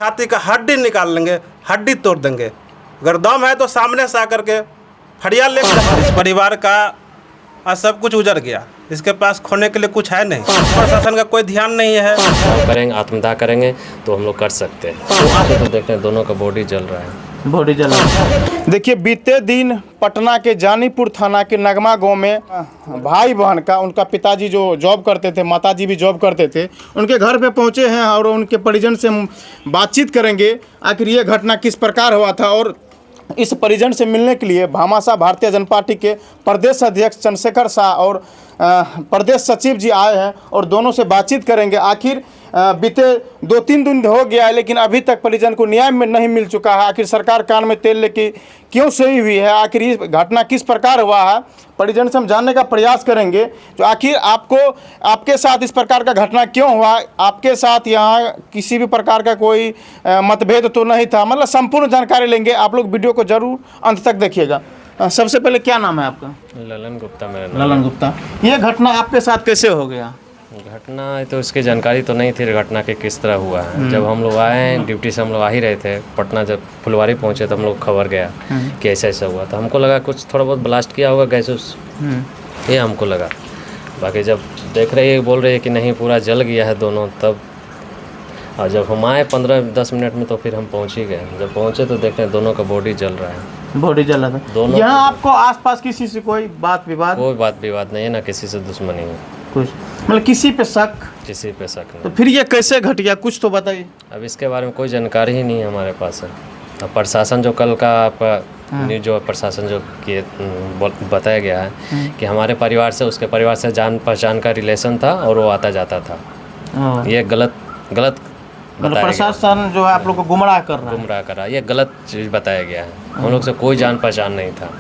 छाती का हड्डी निकाल लेंगे, हड्डी तोड़ देंगे। अगर दम है तो सामने से आकर के फरियाद लेकर। इस परिवार का आज सब कुछ उजड़ गया, इसके पास खोने के लिए कुछ है नहीं, प्रशासन का कोई ध्यान नहीं है। करेंगे आत्मदाह करेंगे तो हम लोग कर सकते हैं। तो देखते हैं दोनों का बॉडी जल रहा है, बॉडी जल रहा है। देखिए बीते दिन पटना के जानीपुर थाना के नगमा गांव में भाई बहन का, उनका पिताजी जो जॉब करते थे, माताजी भी जॉब करते थे, उनके घर पे पहुंचे हैं और उनके परिजन से हम बातचीत करेंगे आखिर ये घटना किस प्रकार हुआ था। और इस परिजन से मिलने के लिए भामाशाह भारतीय जनता पार्टी के प्रदेश अध्यक्ष चंद्रशेखर शाह और प्रदेश सचिव जी आए हैं और दोनों से बातचीत करेंगे। आखिर बीते 2-3 दिन हो गया है लेकिन अभी तक परिजन को न्याय में नहीं मिल चुका है। आखिर सरकार कान में तेल लेके क्यों सही हुई है, आखिर ये घटना किस प्रकार हुआ है, परिजन से हम जानने का प्रयास करेंगे। जो आखिर आपके साथ इस प्रकार का घटना क्यों हुआ, आपके साथ यहाँ किसी भी प्रकार का कोई मतभेद तो नहीं था, मतलब संपूर्ण जानकारी लेंगे। आप लोग वीडियो को जरूर अंत तक देखिएगा। सबसे पहले क्या नाम है आपका? ललन गुप्ता मेरा नाम। ललन गुप्ता। ये घटना आपके साथ कैसे हो गया? घटना तो इसकी जानकारी तो नहीं थी, घटना के किस तरह हुआ है। जब हम लोग आए हैं ड्यूटी से, हम लोग आ ही रहे थे पटना, जब फुलवारी पहुंचे तो हम लोग खबर गया कि ऐसा ऐसा हुआ था। हमको लगा कुछ थोड़ा बहुत ब्लास्ट किया होगा गैस उस, ये हमको लगा। बाकी जब देख रहे हैं बोल रहे हैं कि नहीं पूरा जल गया है दोनों, तब और जब हम आए 15-10 मिनट में तो फिर हम पहुँच ही गए। जब पहुँचे तो देख रहे हैं दोनों का बॉडी जल रहा है, बॉडी जल रहा था दोनों। यहाँ आपको आसपास किसी से कोई बात विवाद? कोई बात विवाद नहीं है, ना किसी से दुश्मनी है कुछ, मतलब किसी पे शक? किसी पे शक नहीं। तो फिर ये कैसे घट गया, कुछ तो बताइए। अब इसके बारे में कोई जानकारी ही नहीं है हमारे पास है। अब प्रशासन जो कल का आपका न्यूज जो प्रशासन जो किए बताया गया है कि हमारे परिवार से उसके परिवार से जान पहचान का रिलेशन था और वो आता जाता था। ये गलत मतलब प्रशासन जो है आप लोग को गुमराह कर रहा है, ये गलत चीज़ बताया गया है। हम लोग से कोई जान पहचान नहीं था।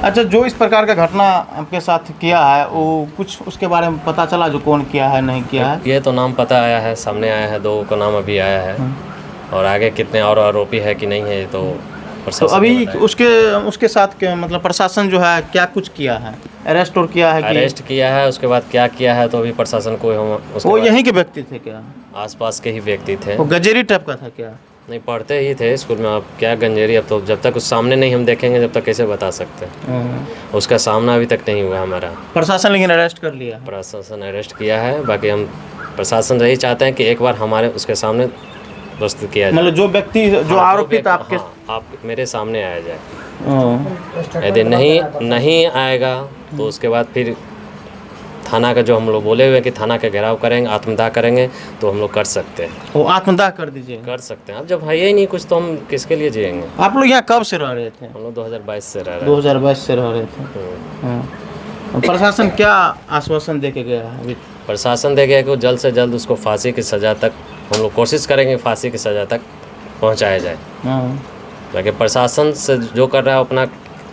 अच्छा, जो इस प्रकार का घटना आपके साथ किया है वो कुछ उसके बारे में पता चला, जो कौन किया है नहीं किया है? ये तो नाम पता आया है, सामने आया है, 2 का नाम अभी आया है और आगे कितने और आरोपी है कि नहीं है ये तो अभी उसके साथ मतलब प्रशासन जो है क्या कुछ किया है, अरेस्ट और किया है? अरेस्ट किया है, उसके बाद क्या किया है तो अभी प्रशासन को वो यहीं के व्यक्ति थे क्या? आसपास के ही व्यक्ति थे। वो गंजेरी टाइप का था क्या? नहीं, पढ़ते ही थे स्कूल में। अब क्या गंजेरी, अब तो जब तक उस सामने नहीं हम देखेंगे जब तक कैसे बता सकते हैं। उसका सामना अभी तक नहीं हुआ हमारा। प्रशासन लेकिन अरेस्ट कर लिया? प्रशासन अरेस्ट किया है। बाकी हम प्रशासन यही चाहते हैं कि एक बार हमारे उसके सामने प्रस्तुत किया जाए, मतलब जो व्यक्ति जो आरोपित आपके आप मेरे सामने आया जाए। यदि नहीं आएगा तो उसके बाद फिर थाना का जो हम लोग बोले हुए कि थाना का घेराव करेंगे, आत्मदाह करेंगे तो हम लोग कर सकते हैं। वो आत्मदाह कर दीजिए? कर सकते हैं। अब जब है ही नहीं कुछ तो हम किसके लिए जिएंगे। आप लोग यहाँ कब से रह रहे थे? हम लोग 2022 से रह रहे हैं। 2022 से रह रहे थे। प्रशासन क्या आश्वासन दे के गया है अभी? प्रशासन दे गया कि जल्द से जल्द उसको फांसी की सज़ा तक, हम लोग कोशिश करेंगे फांसी की सज़ा तक पहुँचाया जाए। बाकी प्रशासन से जो कर रहा है अपना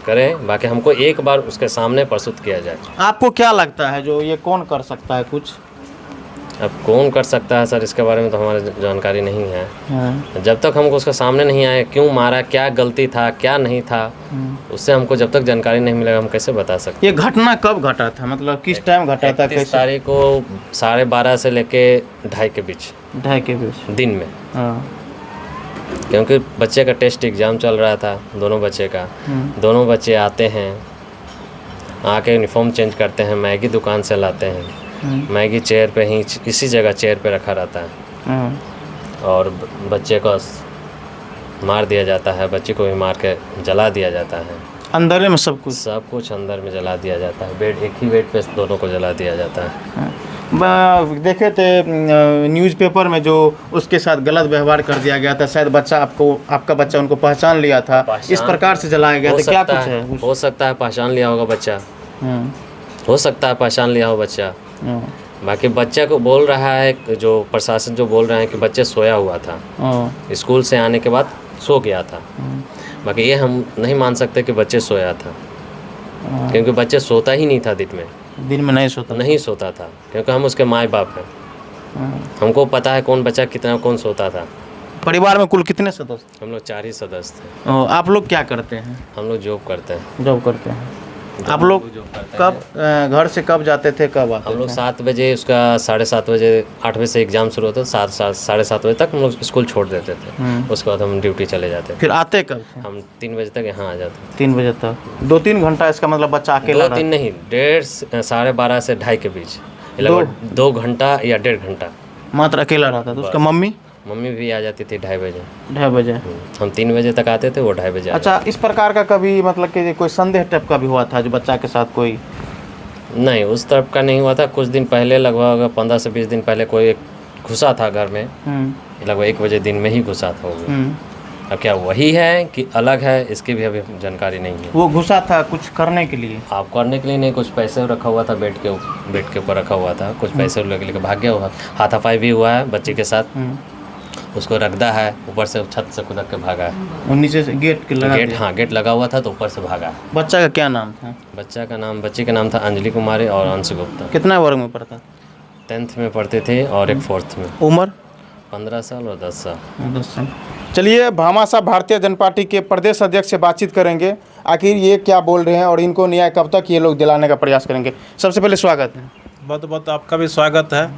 करें, बाकी हमको एक बार उसके सामने प्रस्तुत किया जाए। आपको क्या लगता है जो ये कौन कर सकता है कुछ? अब कौन कर सकता है सर, इसके बारे में तो हमारी जानकारी नहीं है। जब तक हमको उसके सामने नहीं आए, क्यों मारा, क्या गलती था, क्या नहीं था, उससे हमको जब तक जानकारी नहीं मिलेगा हम कैसे बता सकते। ये घटना कब घटा था, मतलब किस टाइम घटा था? 31 तारीख को 12:30 से लेके 2:30 के बीच। 2:30 के बीच दिन में। क्योंकि बच्चे का टेस्ट एग्ज़ाम चल रहा था, दोनों बच्चे का। दोनों बच्चे आते हैं, आके यूनिफॉर्म चेंज करते हैं, मैगी दुकान से लाते हैं। मैगी चेयर पे ही इसी जगह चेयर पे रखा रहता है और बच्चे को मार दिया जाता है, बच्चे को भी मार के जला दिया जाता है। अंदर में सब कुछ अंदर में जला दिया जाता है। बेड, एक ही बेड पे दोनों को जला दिया जाता है। देखे थे न्यूज़पेपर में जो उसके साथ गलत व्यवहार कर दिया गया था, शायद आपका बच्चा उनको पहचान लिया था, इस प्रकार से जलाया गया था। क्या कुछ है? हो सकता है पहचान लिया होगा बच्चा, हो सकता है पहचान लिया हो बच्चा। बाकी बच्चा को बोल रहा है, जो प्रशासन जो बोल रहे हैं कि बच्चे सोया हुआ था, स्कूल से आने के बाद सो गया था। बाकी ये हम नहीं मान सकते कि बच्चे सोया था, क्योंकि बच्चे सोता ही नहीं था दिन में नहीं सोता था, क्योंकि हम उसके माँ बाप हैं। हमको पता है कौन बच्चा कितना कौन सोता था। परिवार में कुल कितने सदस्य? हम लोग 4 ही सदस्य थे। आप लोग क्या करते हैं? हम लोग जॉब करते हैं। जॉब करते हैं। आप लोग कब घर से कब जाते थे, कब आते हम लोग थे? 7 बजे, उसका 7:30 बजे, 8 बजे से एग्ज़ाम शुरू होता, 7:30 बजे तक हम लोग स्कूल छोड़ देते थे। उसके बाद हम ड्यूटी चले जाते थे। फिर आते कब थे? हम 3 बजे तक यहाँ आ जाते। 3 बजे तक 2-3 घंटा, इसका मतलब बच्चा अकेला 2-3 नहीं, 12:30 से 2:30 के बीच, लगभग 2 घंटा या 1.5 घंटा मात्र अकेला रहता था। उसका मम्मी भी आ जाती थी 2:30 बजे। 2:30 बजे। हम 3 बजे तक आते थे, वो 2:30 बजे। अच्छा, इस प्रकार का कभी मतलब कि कोई संदेह टाइप का भी हुआ था जो बच्चा के साथ कोई? नहीं, उस तरफ का नहीं हुआ था। कुछ दिन पहले, लगभग 15 से 20 दिन पहले, कोई एक घुसा था घर में, लगभग 1 बजे दिन में ही घुसा था वो। अब क्या वही है कि अलग है, इसकी भी अभी जानकारी नहीं है। वो घुसा था कुछ करने के लिए? आप करने के लिए नहीं, कुछ पैसे रखा हुआ था बेड के ऊपर रखा हुआ था, कुछ पैसे लेके भाग गया हुआ। हाथापाई भी हुआ है बच्चे के साथ, उसको रगदा है, ऊपर से छत से कूद के भागा है। और नीचे से गेट लगा दिया? हाँ, गेट लगा हुआ था तो ऊपर से भागा है। बच्चा का क्या नाम था? बच्ची का नाम था अंजलि कुमारी और अंशु गुप्ता। कितना वर्ग में पढ़ता? 10th में पढ़ते थे और एक 4th में। उम्र? 15 साल और 10 साल। 10 साल। चलिए, भामाशाह भारतीय जनता पार्टी के प्रदेश अध्यक्ष से बातचीत करेंगे, आखिर ये क्या बोल रहे हैं और इनको न्याय कब तक ये लोग दिलाने का प्रयास करेंगे। सबसे पहले स्वागत है। बहुत बहुत आपका भी स्वागत है।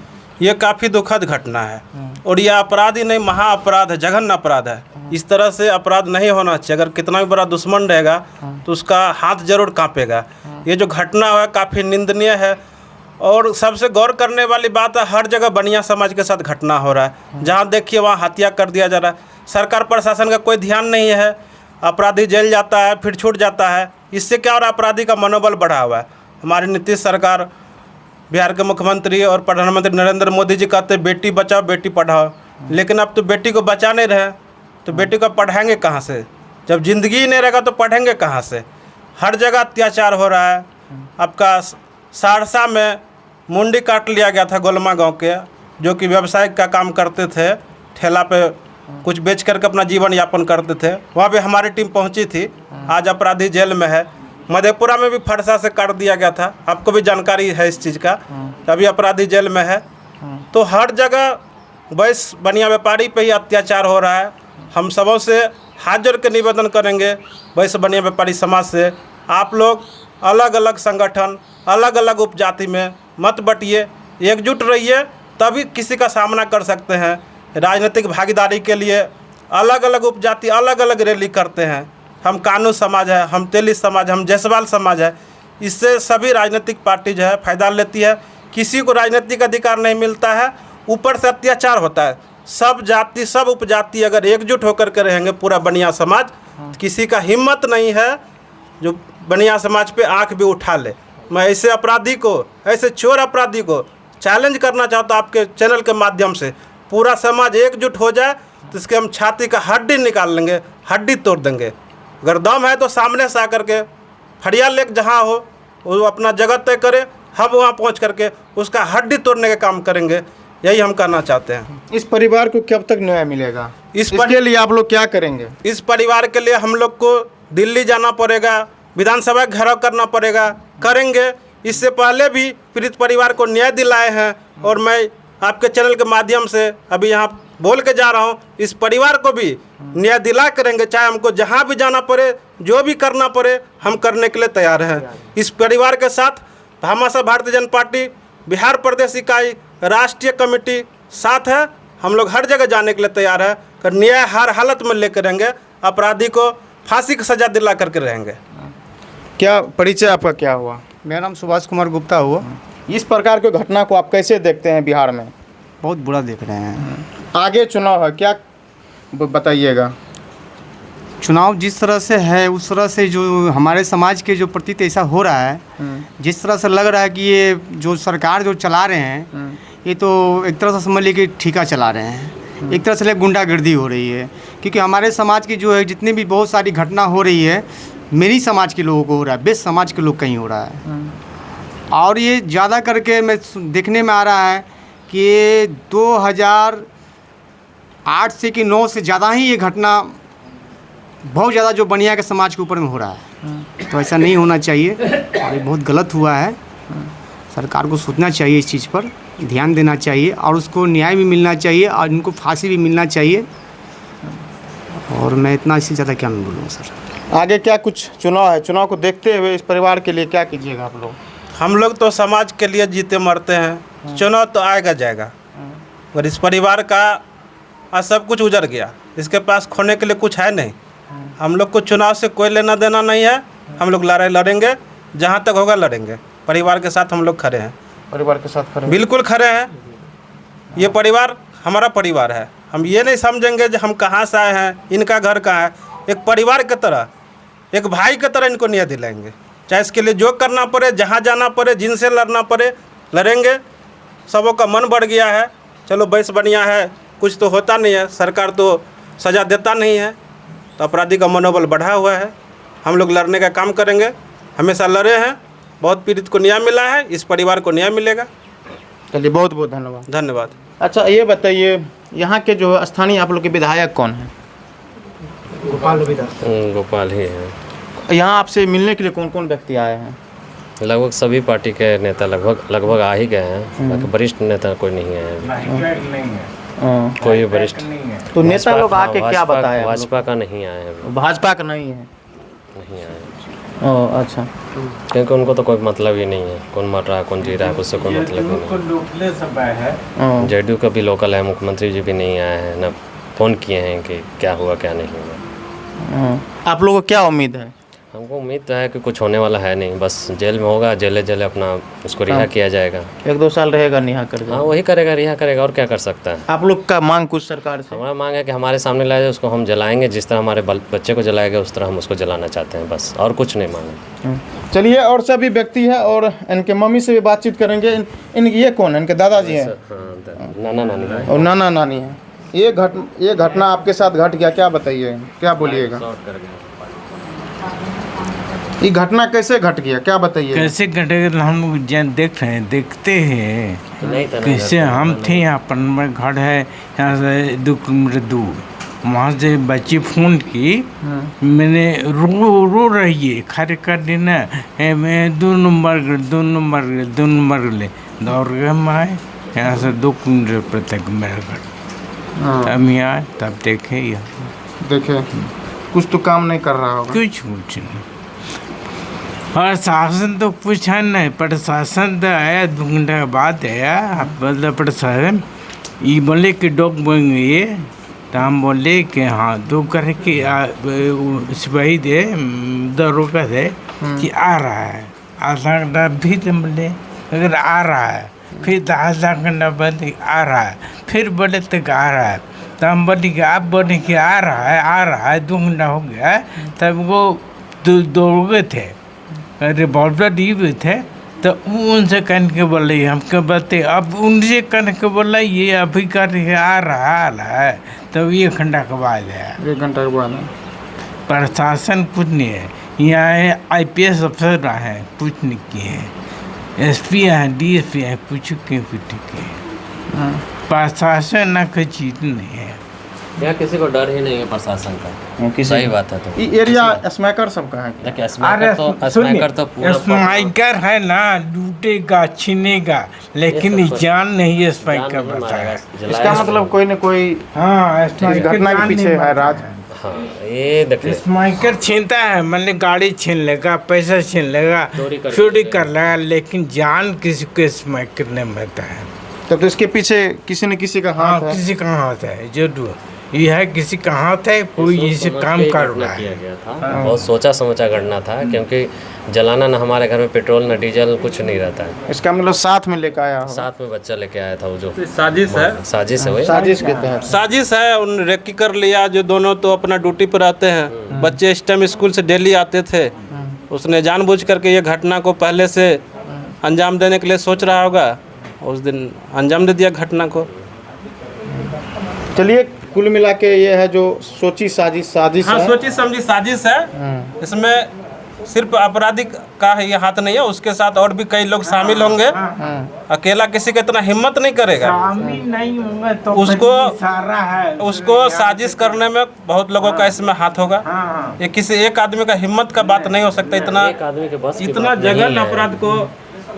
ये काफ़ी दुखद घटना है और यह अपराध ही नहीं, महा अपराध है, जघन्य अपराध है। इस तरह से अपराध नहीं होना चाहिए। अगर कितना भी बड़ा दुश्मन रहेगा तो उसका हाथ जरूर कांपेगा। ये जो घटना है काफ़ी निंदनीय है और सबसे गौर करने वाली बात है, हर जगह बनिया समाज के साथ घटना हो रहा है। जहाँ देखिए वहाँ हत्या कर दिया जा रहा है। सरकार प्रशासन का कोई ध्यान नहीं है। अपराधी जेल जाता है, फिर छूट जाता है। इससे क्या हो रहा है, अपराधी का मनोबल बढ़ा हुआ है। हमारी नीतीश सरकार, बिहार के मुख्यमंत्री और प्रधानमंत्री नरेंद्र मोदी जी कहते बेटी बचाओ बेटी पढ़ाओ, लेकिन अब तो बेटी को बचा नहीं रहे तो बेटी को पढ़ाएंगे कहाँ से? जब ज़िंदगी ही नहीं रहेगा तो पढ़ेंगे कहाँ से? हर जगह अत्याचार हो रहा है। आपका सहरसा में मुंडी काट लिया गया था गोलमा गांव के, जो कि व्यवसाय का काम करते थे, ठेला पे कुछ बेच करके अपना जीवन यापन करते थे। वहाँ पे हमारी टीम पहुँची थी। आज अपराधी जेल में है। मधेपुरा में भी फरसा से काट दिया गया था, आपको भी जानकारी है इस चीज़ का। अभी अपराधी जेल में है। तो हर जगह बस बनिया व्यापारी पे ही अत्याचार हो रहा है। हम सबों से हाथ जोड़ के निवेदन करेंगे, वैसे बनिया व्यापारी समाज से, आप लोग अलग अलग संगठन, अलग अलग उपजाति में मत बटिए, एकजुट रहिए, तभी किसी का सामना कर सकते हैं। राजनीतिक भागीदारी के लिए अलग अलग उपजाति अलग अलग रैली करते हैं। हम कानू समाज है, हम तेली समाज, हम जायसवाल समाज है। इससे सभी राजनीतिक पार्टी जो है फ़ायदा लेती है। किसी को राजनीतिक अधिकार नहीं मिलता है, ऊपर से अत्याचार होता है। सब जाति, सब उपजाति अगर एकजुट होकर के रहेंगे, पूरा बनिया समाज, किसी का हिम्मत नहीं है जो बनिया समाज पे आंख भी उठा ले। मैं ऐसे अपराधी को, ऐसे चोर अपराधी को चैलेंज करना चाहता हूँ आपके चैनल के माध्यम से। पूरा समाज एकजुट हो जाए तो इसके हम छाती का हड्डी निकाल लेंगे, हड्डी तोड़ देंगे। अगर दम है तो सामने से आकर के फड़िया लेक जहाँ हो वो अपना जगह तय करे, हम वहाँ पहुँच करके उसका हड्डी तोड़ने का काम करेंगे। यही हम करना चाहते हैं। इस परिवार को कब तक न्याय मिलेगा? इसके लिए आप लोग क्या करेंगे? इस परिवार के लिए हम लोग को दिल्ली जाना पड़ेगा, विधानसभा घेराव करना पड़ेगा, करेंगे। इससे पहले भी पीड़ित परिवार को न्याय दिलाए हैं और मैं आपके चैनल के माध्यम से अभी यहाँ बोल के जा रहा हूँ, इस परिवार को भी न्याय दिला करेंगे। चाहे हमको जहाँ भी जाना पड़े, जो भी करना पड़े, हम करने के लिए तैयार हैं। इस परिवार के साथ भामाशाह भारतीय जनता पार्टी बिहार प्रदेश इकाई राष्ट्रीय कमेटी साथ है। हम लोग हर जगह जाने के लिए तैयार है, कर न्याय हर हालत में लेकर रहेंगे। अपराधी को फांसी की सजा दिला करके रहेंगे। क्या परिचय आपका क्या हुआ? मेरा नाम सुभाष कुमार गुप्ता हुआ। इस प्रकार की घटना को आप कैसे देखते हैं बिहार में? बहुत बुरा देख रहे हैं। आगे चुनाव है, क्या बताइएगा? चुनाव जिस तरह से है उस तरह से जो हमारे समाज के जो प्रतीत ऐसा हो रहा है, जिस तरह से लग रहा है कि ये जो सरकार जो चला रहे हैं, ये तो एक तरह से समझ लीजिए कि ठेका चला रहे हैं। एक तरह से गुंडागर्दी हो रही है, क्योंकि हमारे समाज की जो है जितनी भी बहुत सारी घटना हो रही है, मेरी समाज के लोगों को हो रहा है, बेस्ट समाज के लोग कहीं हो रहा है। और ये ज़्यादा करके मैं देखने में आ रहा है कि 2008 से कि 9 से ज़्यादा ही ये घटना बहुत ज़्यादा जो बनिया के समाज के ऊपर में हो रहा है। तो ऐसा नहीं होना चाहिए और ये बहुत गलत हुआ है। सरकार को सोचना चाहिए, इस चीज़ पर ध्यान देना चाहिए और उसको न्याय भी मिलना चाहिए और इनको फांसी भी मिलना चाहिए। और मैं इतना इससे ज़्यादा क्या मैं बोलूँ सर। आगे क्या कुछ चुनाव है, चुनाव को देखते हुए इस परिवार के लिए क्या कीजिएगा आप लोग? हम लोग तो समाज के लिए जीते मरते हैं, चुनाव तो आएगा जाएगा, और इस परिवार का आज सब कुछ उजड़ गया, इसके पास खोने के लिए कुछ है नहीं। हम लोग को चुनाव से कोई लेना देना नहीं है, हम लोग लड़ाई लड़ेंगे, जहाँ तक होगा लड़ेंगे। परिवार के साथ हम लोग खड़े हैं, परिवार के साथ खड़े? बिल्कुल खड़े हैं। ये परिवार हमारा परिवार है, हम ये नहीं समझेंगे कि हम कहाँ से आए हैं, इनका घर कहाँ है। एक परिवार की तरह, एक भाई की तरह इनको न्याय दिलाएंगे, चाहे इसके लिए जो करना पड़े, जहाँ जाना पड़े, जिनसे लड़ना पड़े लड़ेंगे। सबों का मन बढ़ गया है, चलो बैस बढ़िया है, कुछ तो होता नहीं है, सरकार तो सज़ा देता नहीं है, तो अपराधी का मनोबल बढ़ा हुआ है। हम लोग लड़ने का काम करेंगे, हमेशा लड़े हैं, बहुत पीड़ित को न्याय मिला है, इस परिवार को न्याय मिलेगा। चलिए, बहुत बहुत धन्यवाद। धन्यवाद। अच्छा, ये बताइए, यहाँ के जो स्थानीय आप लोग के विधायक कौन हैं? गोपाल ही है। यहाँ आपसे मिलने के लिए कौन कौन व्यक्ति आए हैं? लगभग सभी पार्टी के नेता लगभग आ ही गए हैं, बाकी वरिष्ठ नेता कोई नहीं है, कोई वरिष्ठ। तो नेता लोग आके क्या बताया? भाजपा का नहीं आए हैं, भाजपा का नहीं है, नहीं आए। अच्छा, क्योंकि उनको तो कोई मतलब ही नहीं है, कौन मर रहा है कौन जी रहा है उससे कोई मतलब नहीं। जेडीयू का भी लोकल है, मुख्यमंत्री जी भी नहीं आए हैं, न फ़ोन किए हैं कि क्या हुआ क्या नहीं हुआ। आप लोगों को क्या उम्मीद है? हमको उम्मीद तो है कि कुछ होने वाला है नहीं, बस जेल में होगा, जेले अपना उसको रिहा किया जाएगा। 1-2 साल रहेगा, रिहा कर देगा। हाँ, वही करेगा, रिहा करेगा, और क्या कर सकता है। आप लोग का मांग कुछ सरकार से? हमारा मांग है कि हमारे सामने लाया जाए, उसको हम जलाएंगे, जिस तरह हमारे बच्चे को जलाया गया उस तरह हम उसको जलाना चाहते हैं, बस, और कुछ नहीं मांगे। चलिए, और सभी व्यक्ति है, और इनके मम्मी से भी बातचीत करेंगे। इन ये कौन है? इनके दादाजी हैं? नाना नानी है और नाना नानी है। ये घटना आपके साथ घट गया, क्या बताइए, क्या बोलिएगा? ये घटना कैसे घट गया, क्या बताइए? कैसे घटेगा? हम लोग देख रहे हैं, देखते हैं कैसे। हम थे यहाँ पर, घर है यहाँ से 2 किलोमीटर दूर, वहाँ से बच्ची फ़ोन की, मैंने रो रही है, खड़े कर देना, मैं 2 नंबर ले दौड़ गए। हम आए यहाँ से 2 किलोमीटर पर तक मेरा घर, हम यहाँ तब देखे कुछ तो काम नहीं कर रहा होगा। कुछ नहीं, प्रशासन तो कुछ है नहीं। प्रशासन तो आया 2 घंटे के बाद आया, मतलब प्रशासन ये बोले कि डॉग बन गई, तो हम बोले कि हाँ, 2 करके सिपाही दे दरोगा थे कि आ रहा है, आधा घंटा भी तो बोले अगर आ रहा है, फिर आधा घंटा बाद आ रहा है, फिर बोले तक आ रहा है, तो हम बोले कि आप बोले कि आ रहा है 2 घंटा हो गया। तब वो दौड़े थे, रिवॉल्वर दिए हुए थे, तो उनसे कहने के बोले, हमको बते, अब उनसे कहने के बोला ये अभी कर आ रहा है, तब 1 घंटा के बाद है। 1 घंटा के बाद प्रशासन कुछ नहीं है यहाँ, IPS अफसर है, कुछ नहीं किए, SP है, DSP है, कुछ किए। प्रशासन ना कोई चीज नहीं है, यहाँ किसी को डर ही नहीं है प्रशासन का, सही बात है। तो ये एरिया स्मैकर सबका है। देखिए, स्मैकर तो पूरा स्मैकर है ना, लूटेगा छीनेगा, लेकिन जान नहीं है स्मैकर बताया। इसका मतलब कोई न कोई इस घटना के पीछे है राज। हाँ, ये देखिए, स्मैकर छीनता है, मतलब गाड़ी छीन लेगा, पैसा छीन लेगा, चोरी कर लेगा, लेकिन जान किसी को स्मैकर नहीं मिलता है। तब तो इसके पीछे किसी न किसी का हाथ है। किसी का हाथ है, जरूर यह है, किसी का हाथ है, कोई इसे काम कर रहा है। किया गया था, बहुत सोचा समझा करना था, क्योंकि जलाना ना हमारे घर में पेट्रोल ना डीजल कुछ नहीं रहता है। इसका मतलब साथ में लेकर आया होगा। साथ में बच्चा लेके आया था, वो जो साजिश है, साजिश है, वही साजिश के तहत साजिश है। उन रेकी कर लिया, जो दोनों तो अपना ड्यूटी पर आते हैं, बच्चे इस टाइम स्कूल से डेली आते थे, उसने जानबूझ करके ये घटना को पहले से अंजाम देने के लिए सोच रहा होगा, उस दिन अंजाम दे दिया घटना को। चलिए, कुल मिला के ये है जो सोची साजिश हाँ, है। सोची समझी साजिश है। इसमें सिर्फ अपराधी का ये हाथ नहीं है, उसके साथ और भी कई लोग शामिल होंगे। अकेला किसी का इतना हिम्मत नहीं करेगा, नहीं होगा तो उसको साजिश करने में बहुत लोगों का इसमें हाथ होगा। ये किसी एक आदमी का हिम्मत का बात नहीं हो सकता, इतना एक आदमी के बस की इतना बात नहीं जघन्य है। अपराध को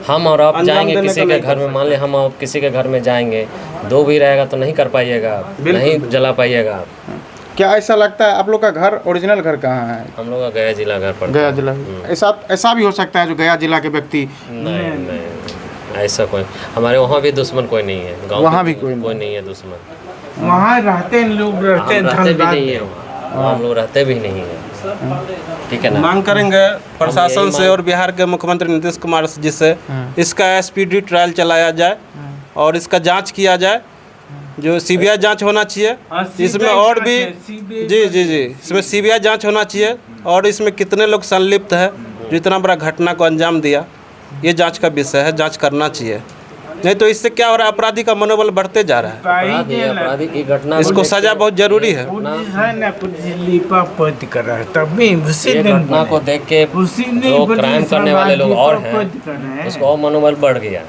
हम और आप अंजाम जाएंगे देने किसी का के नहीं घर में, मान लिया हम आप किसी के घर में जाएंगे, 2 भी रहेगा तो नहीं कर पाइएगा, नहीं जला पाइएगा। क्या ऐसा लगता है आप लोग का घर ओरिजिनल घर कहाँ है? हम लोग का गया जिला घर पड़ता गया है। जिला। ऐसा भी हो सकता है जो गया जिला के व्यक्ति नहीं ऐसा कोई हमारे वहाँ भी दुश्मन कोई नहीं है, गाँव वहाँ में भी कोई नहीं है दुश्मन। वहाँ रहते हैं लोग, रहते हैं हम रहते भी धनबाद नहीं है वहाँ हम लोग रहते भी नहीं है, ठीक है ना। मांग करेंगे प्रशासन से और बिहार के मुख्यमंत्री नीतीश कुमार जी से इसका स्पीडी ट्रायल चलाया जाए और इसका जांच किया जाए, जो सीबीआई जांच होना चाहिए इसमें, और भी जी इसमें सीबीआई जांच होना चाहिए और इसमें कितने लोग संलिप्त है जो इतना बड़ा घटना को अंजाम दिया, ये जांच का विषय है, जांच करना चाहिए। नहीं तो इससे क्या हो रहा है, अपराधी का मनोबल बढ़ते जा रहा है। अपराधी की घटना इसको सजा बहुत जरूरी है। पुलिस है ना, पुलिस लिपापोत कर रहा है, तभी उसी ये दिन घटना को देख के उसी दिन जो पुलिस क्राइम करने वाले लोग और हैं लिपापोत कर रहे हैं। उसको और मनोबल बढ़ गया।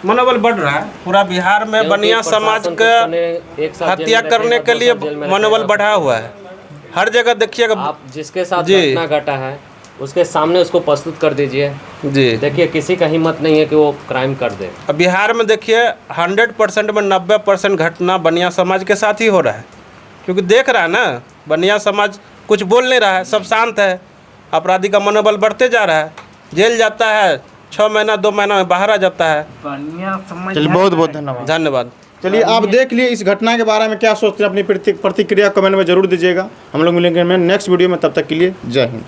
मनोबल बढ़ रहा है पूरा बिहार में, बनिया समाज का हत्या करने के लिए मनोबल बढ़ा हुआ है। हर जगह देखिएगा आप जिसके साथ जी। घटना घटा है उसके सामने उसको प्रस्तुत कर दीजिए, जी। देखिए किसी का हिम्मत नहीं है कि वो क्राइम कर दे। अब बिहार में देखिए 100% में 90% घटना बनिया समाज के साथ ही हो रहा है, क्योंकि देख रहा है ना बनिया समाज कुछ बोल नहीं रहा है, सब शांत है। अपराधी का मनोबल बढ़ते जा रहा है, जेल जाता है 6 महीना 2 महीना में बाहर आ जाता है। बढ़िया समझ चलिए बहुत बहुत धन्यवाद। धन्यवाद। चलिए आप देख लिए इस घटना के बारे में क्या सोचते हैं, अपनी प्रतिक्रिया कमेंट में जरूर दीजिएगा। हम लोग मिलेंगे नेक्स्ट वीडियो में, तब तक के लिए जय हिंद।